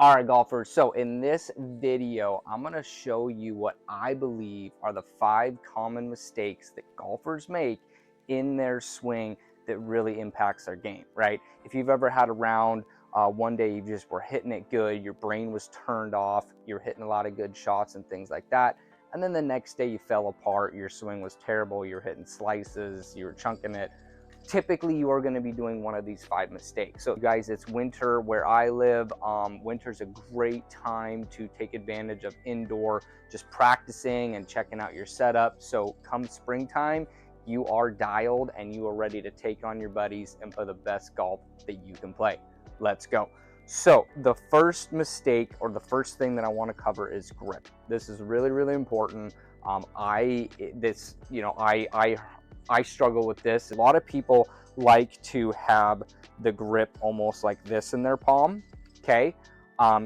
All right, golfers. So in this video, I'm going to show you what I believe are the 5 common mistakes that golfers make in their swing that really impacts their game, right? If you've ever had a round, one day you just were hitting it good, your brain was turned off, you're hitting a lot of good shots and things like that. And then the next day you fell apart, your swing was terrible, you're hitting slices, you were chunking it. Typically you are going to be doing one of these 5 mistakes. So guys, it's winter where I live. Winter's a great time to take advantage of indoor, just practicing and checking out your setup. So come springtime, you are dialed and you are ready to take on your buddies and play the best golf that you can play. Let's go. So the first mistake, or the first thing that I want to cover, is grip. This is really, really important. I struggle with this. A lot of people like to have the grip almost like this in their palm, okay?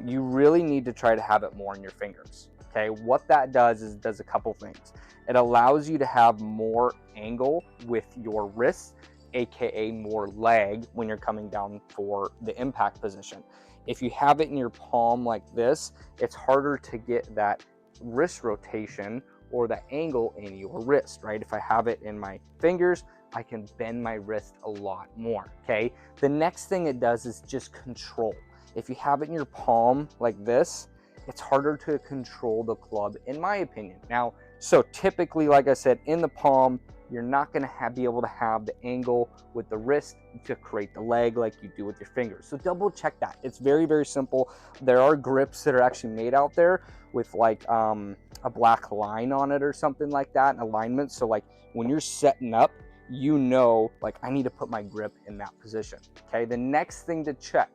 You really need to try to have it more in your fingers, okay? What that does is it does a couple things. It allows you to have more angle with your wrist, aka more leg when you're coming down for the impact position. If you have it in your palm like this, it's harder to get that wrist rotation or the angle in your wrist, right? If I have it in my fingers, I can bend my wrist a lot more, okay? The next thing it does is just control. If you have it in your palm like this, it's harder to control the club, in my opinion. Now, so typically, like I said, in the palm, you're not gonna be able to have the angle with the wrist to create the leg like you do with your fingers. So double check that. It's very, very simple. There are grips that are actually made out there with like a black line on it or something like that, an alignment. So like when you're setting up, you know, like I need to put my grip in that position, okay? The next thing to check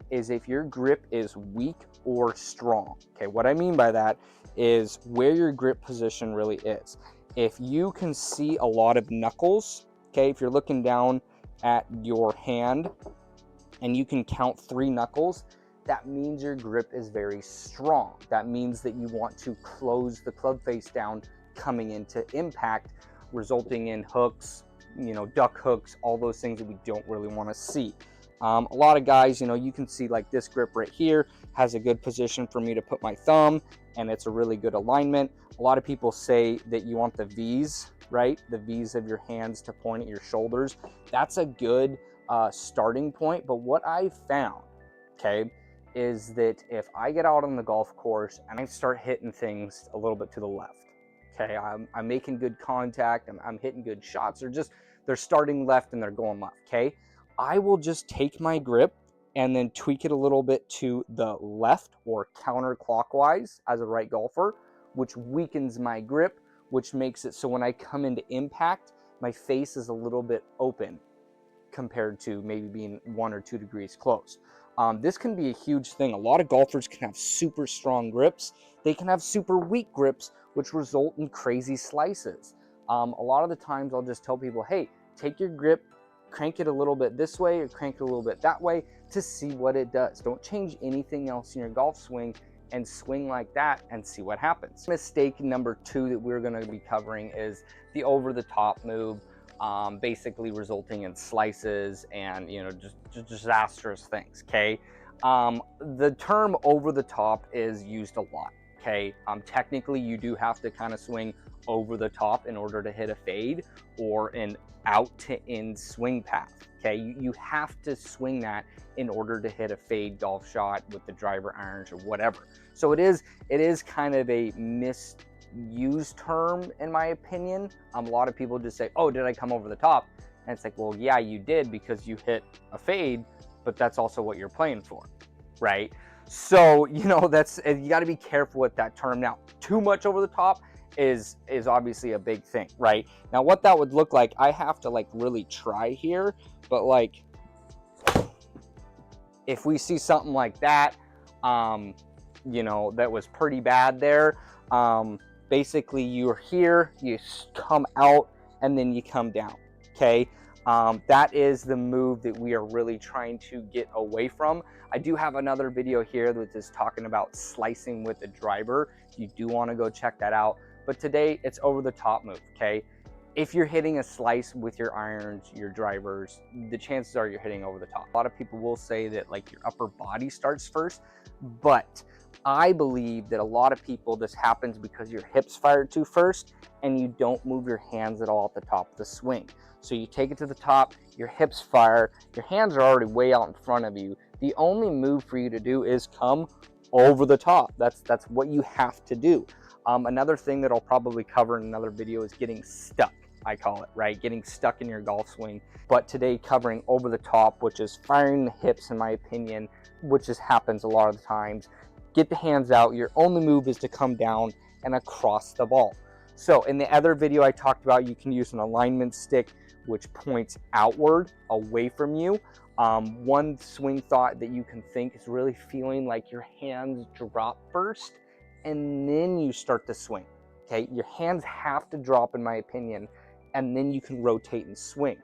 is if your grip is weak or strong, okay? What I mean by that is where your grip position really is. If you can see a lot of knuckles, okay, if you're looking down at your hand and you can count 3 knuckles, that means your grip is very strong. That means that you want to close the club face down coming into impact, resulting in hooks, you know, duck hooks, all those things that we don't really want to see. A lot of guys, you know, you can see like this grip right here has a good position for me to put my thumb, and it's a really good alignment. A lot of people say that you want the V's, right? The V's of your hands to point at your shoulders. That's a good starting point. But what I found, okay, is that if I get out on the golf course and I start hitting things a little bit to the left, okay, I'm making good contact, I'm hitting good shots, they're starting left and they're going left, okay? I will just take my grip and then tweak it a little bit to the left or counterclockwise as a right golfer, which weakens my grip, which makes it so when I come into impact, my face is a little bit open compared to maybe being 1 or 2 degrees closed. This can be a huge thing. A lot of golfers can have super strong grips. They can have super weak grips, which result in crazy slices. A lot of the times I'll just tell people, hey, take your grip, crank it a little bit this way or crank it a little bit that way to see what it does. Don't change anything else in your golf swing and swing like that and see what happens. Mistake number 2 that we're going to be covering is the over-the-top move, basically resulting in slices and, you know, just disastrous things, okay? The term over the top is used a lot, okay? Technically, you do have to kind of swing over the top in order to hit a fade or an out to in swing path, okay? You have to swing that in order to hit a fade golf shot with the driver irons or whatever. So it is kind of a misused term, in my opinion. A lot of people just say, oh, did I come over the top? And it's like, well, yeah, you did because you hit a fade, but that's also what you're playing for, right? So, you know, you got to be careful with that term. Now, too much over the top is obviously a big thing, right? Now, what that would look like, I have to like really try here, but like if we see something like that, you know, that was pretty bad there. Basically, you're here, you come out, and then you come down, okay? That is the move that we are really trying to get away from. I do have another video here that is talking about slicing with the driver. You do want to go check that out. But today, it's over the top move, okay? If you're hitting a slice with your irons, your drivers, the chances are you're hitting over the top. A lot of people will say that like your upper body starts first, but I believe that a lot of people, this happens because your hips fire to first and you don't move your hands at all at the top of the swing. So you take it to the top, your hips fire, your hands are already way out in front of you. The only move for you to do is come over the top. That's what you have to do. Another thing that I'll probably cover in another video is getting stuck. I call it, right? Getting stuck in your golf swing. But today covering over the top, which is firing the hips in my opinion, which just happens a lot of the times. Get the hands out. Your only move is to come down and across the ball. So in the other video I talked about, you can use an alignment stick which points outward away from you. One swing thought that you can think is really feeling like your hands drop first and then you start to swing. Okay, your hands have to drop in my opinion, and then you can rotate and swing.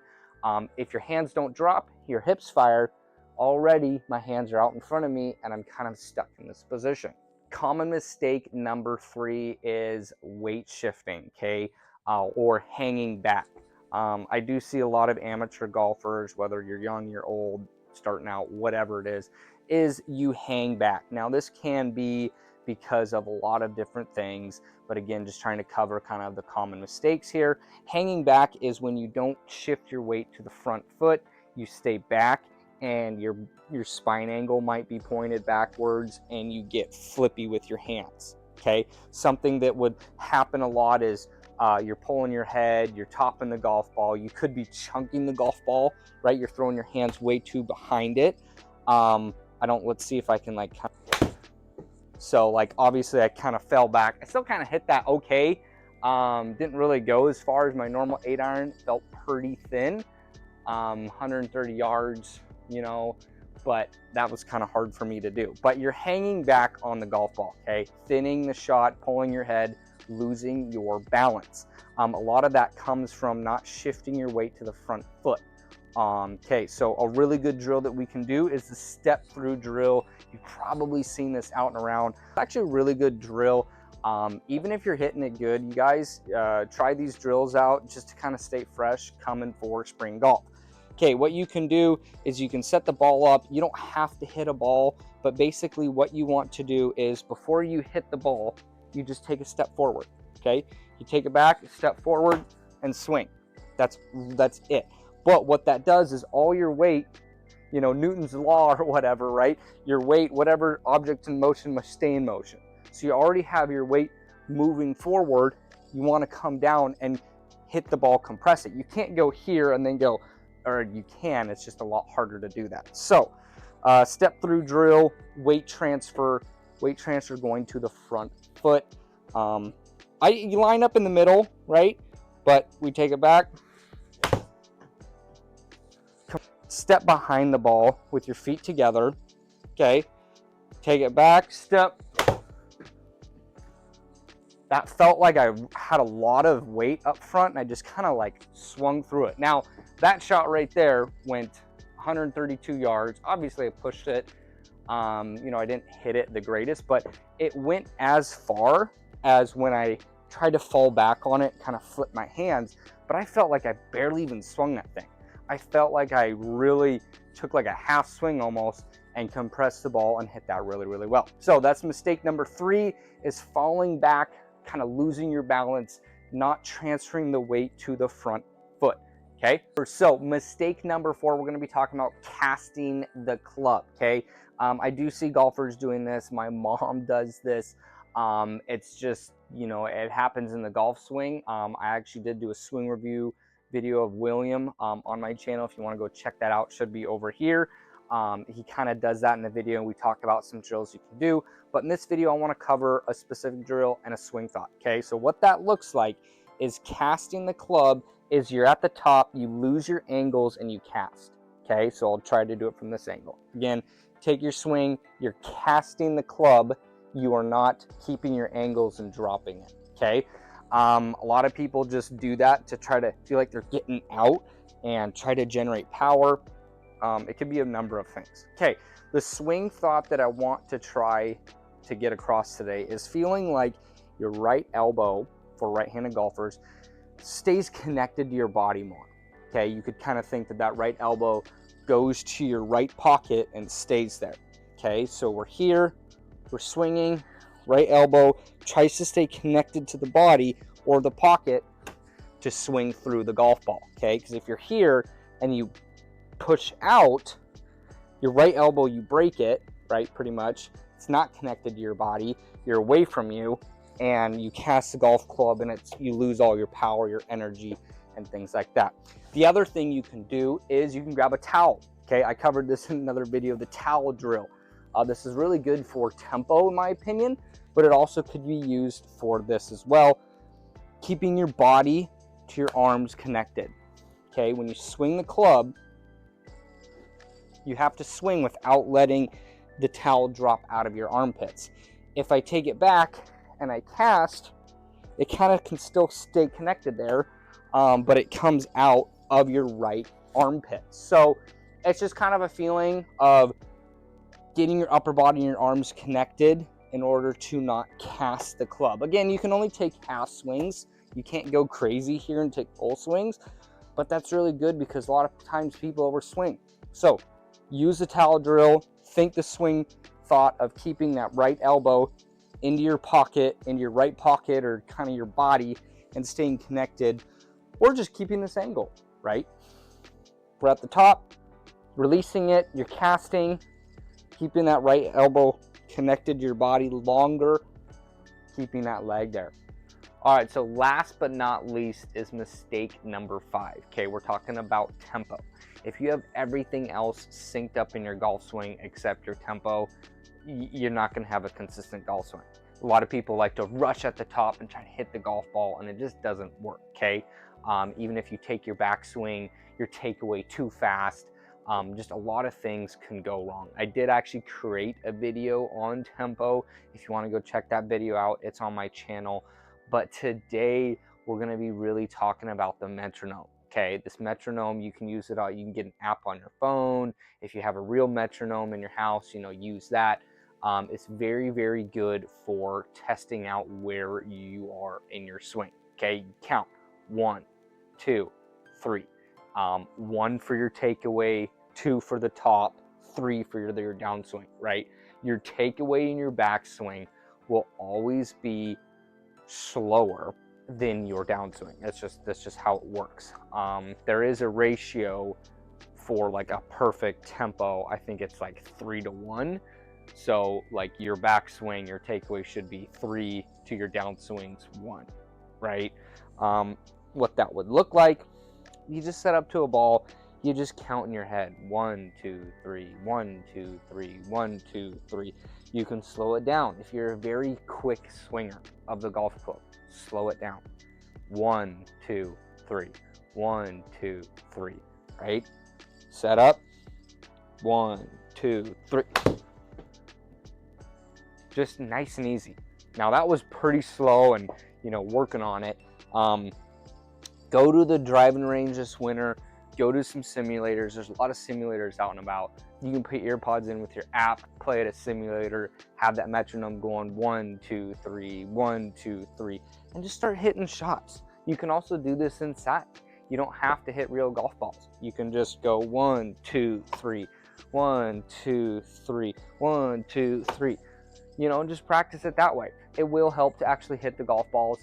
If your hands don't drop, your hips fire, already my hands are out in front of me and I'm kind of stuck in this position. Common mistake number 3 is weight shifting, okay, or hanging back. I do see a lot of amateur golfers, whether you're young, you're old, starting out, whatever it is you hang back. Now this can be because of a lot of different things, but again, just trying to cover kind of the common mistakes here. Hanging back is when you don't shift your weight to the front foot, you stay back and your spine angle might be pointed backwards and you get flippy with your hands, okay? Something that would happen a lot is you're pulling your head, you're topping the golf ball, you could be chunking the golf ball, right? You're throwing your hands way too behind it. Let's see if I can like, so like obviously I kind of fell back. I still kind of hit that okay. Didn't really go as far as my normal 8-iron, felt pretty thin. 130 yards, you know, but that was kind of hard for me to do. But you're hanging back on the golf ball, okay? Thinning the shot, pulling your head, losing your balance. A lot of that comes from not shifting your weight to the front foot. Okay, so a really good drill that we can do is the step through drill. You've probably seen this out and around. It's actually a really good drill. Even if you're hitting it good, you guys try these drills out just to kind of stay fresh coming for spring golf. Okay, what you can do is you can set the ball up. You don't have to hit a ball, but basically what you want to do is before you hit the ball, you just take a step forward, okay? You take it back, step forward, and swing. That's it. But what that does is all your weight, you know, Newton's law or whatever, right? Your weight, whatever object in motion must stay in motion. So you already have your weight moving forward. You want to come down and hit the ball, compress it. You can't go here and then go, or you can, it's just a lot harder to do that. So step through drill, weight transfer going to the front foot. You line up in the middle, right? But we take it back. Step behind the ball with your feet together, okay? Take it back, step. That felt like I had a lot of weight up front and I just kind of like swung through it. Now, that shot right there went 132 yards. Obviously, I pushed it. You know, I didn't hit it the greatest, but it went as far as when I tried to fall back on it, kind of flip my hands, but I felt like I barely even swung that thing. I felt like I really took like a half swing almost and compressed the ball and hit that really, really well. So that's mistake number 3 is falling back, kind of losing your balance, not transferring the weight to the front foot, okay? So mistake number 4, we're going to be talking about casting the club, okay? I do see golfers doing this. My mom does this. It's just, you know, it happens in the golf swing. I actually did do a swing review video of William on my channel. If you want to go check that out, should be over here. He kind of does that in the video, and we talked about some drills you can do. But in this video, I want to cover a specific drill and a swing thought, okay? So what that looks like is casting the club is you're at the top, you lose your angles, and you cast, okay? So I'll try to do it from this angle. Again, take your swing, you're casting the club, you are not keeping your angles and dropping it, okay? A lot of people just do that to try to feel like they're getting out and try to generate power. It could be a number of things. Okay, the swing thought that I want to try to get across today is feeling like your right elbow, for right-handed golfers, stays connected to your body more. Okay, you could kind of think that that right elbow goes to your right pocket and stays there. Okay, so we're here, we're swinging, right elbow tries to stay connected to the body or the pocket to swing through the golf ball. Okay, because if you're here and you push out, your right elbow, you break it, right, pretty much. It's not connected to your body, you're away from you, and you cast the golf club and you lose all your power, your energy, and things like that. The other thing you can do is you can grab a towel. Okay, I covered this in another video, the towel drill. This is really good for tempo, in my opinion, but it also could be used for this as well, keeping your body to your arms connected. Okay, when you swing the club, you have to swing without letting the towel drop out of your armpits. If I take it back and I cast, it kind of can still stay connected there, but it comes out of your right armpit. So it's just kind of a feeling of getting your upper body and your arms connected in order to not cast the club. Again, you can only take half swings. You can't go crazy here and take full swings, but that's really good because a lot of times people overswing. So use the towel drill, think the swing thought of keeping that right elbow into your pocket, into your right pocket or kind of your body and staying connected, or just keeping this angle, right? We're at the top, releasing it, you're casting, keeping that right elbow connected to your body longer, keeping that leg there. All right, so last but not least is mistake number 5. Okay, we're talking about tempo. If you have everything else synced up in your golf swing except your tempo, you're not going to have a consistent golf swing. A lot of people like to rush at the top and try to hit the golf ball, and it just doesn't work, okay? Even if you take your backswing, your takeaway too fast, just a lot of things can go wrong. I did actually create a video on tempo. If you want to go check that video out, it's on my channel. But today we're going to be really talking about the metronome. Okay, this metronome, you can use it on, you can get an app on your phone. If you have a real metronome in your house, use that. It's very, very good for testing out where you are in your swing. Okay, count 1, 2, 3. 1 for your takeaway, 2 for the top, 3 for your downswing, right? Your takeaway and your backswing will always be slower than your downswing. That's just how it works. There is a ratio for like a perfect tempo. I think it's like 3-to-1. So like your backswing, your takeaway should be 3 to your downswings 1, right? What that would look like, you just set up to a ball, you just count in your head 1, 2, 3, 1, 2, 3, 1, 2, 3. You can slow it down. If you're a very quick swinger of the golf club, slow it down. 1, 2, 3, 1, 2, 3, right? Set up. 1, 2, 3. Just nice and easy. Now that was pretty slow and working on it. Go to the driving range this winter. Go to some simulators. There's a lot of simulators out and about. You can put earpods in with your app, play at a simulator, have that metronome going 1, 2, 3, 1, 2, 3, and just start hitting shots. You can also do this inside. You don't have to hit real golf balls. You can just go 1, 2, 3, 1, 2, 3, 1, 2, 3. Just practice it that way. It will help to actually hit the golf balls,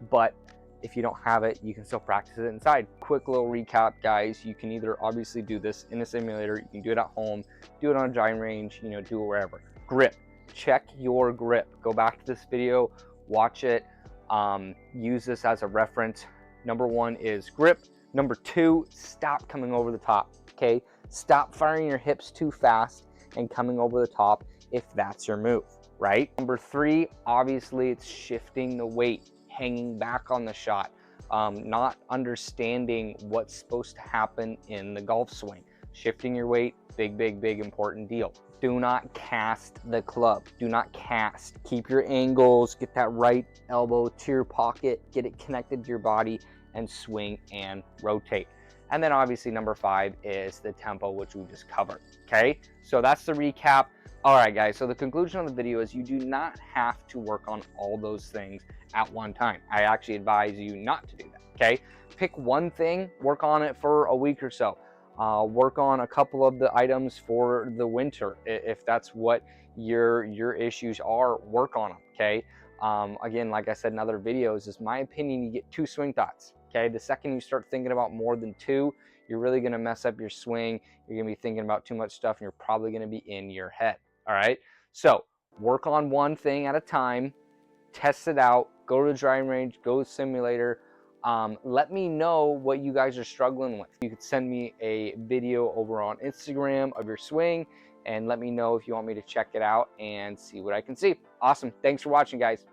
but if you don't have it, you can still practice it inside. Quick little recap, guys. You can either obviously do this in a simulator, you can do it at home, do it on a driving range, do it wherever. Grip. Check your grip. Go back to this video, watch it, use this as a reference. Number 1 is grip. Number 2, stop coming over the top, okay? Stop firing your hips too fast and coming over the top if that's your move, right? Number 3, obviously it's shifting the weight, hanging back on the shot, not understanding what's supposed to happen in the golf swing. Shifting your weight, big, big, big important deal. Do not cast the club. Do not cast. Keep your angles, get that right elbow to your pocket, get it connected to your body, and swing and rotate. And then obviously number 5 is the tempo, which we just covered. Okay, so that's the recap. All right, guys, so the conclusion of the video is you do not have to work on all those things at one time. I actually advise you not to do that. Okay, pick one thing, work on it for a week or so. Work on a couple of the items for the winter if that's what your issues are. Work on them. Okay, again, like I said in other videos, is my opinion, you get 2 swing thoughts. Okay, the second you start thinking about more than 2, you're really going to mess up your swing. You're going to be thinking about too much stuff, and you're probably going to be in your head. All right, so work on one thing at a time, test it out, go to the driving range, go to the simulator. Let me know what you guys are struggling with. You could send me a video over on Instagram of your swing and let me know if you want me to check it out and see what I can see. Awesome. Thanks for watching, guys.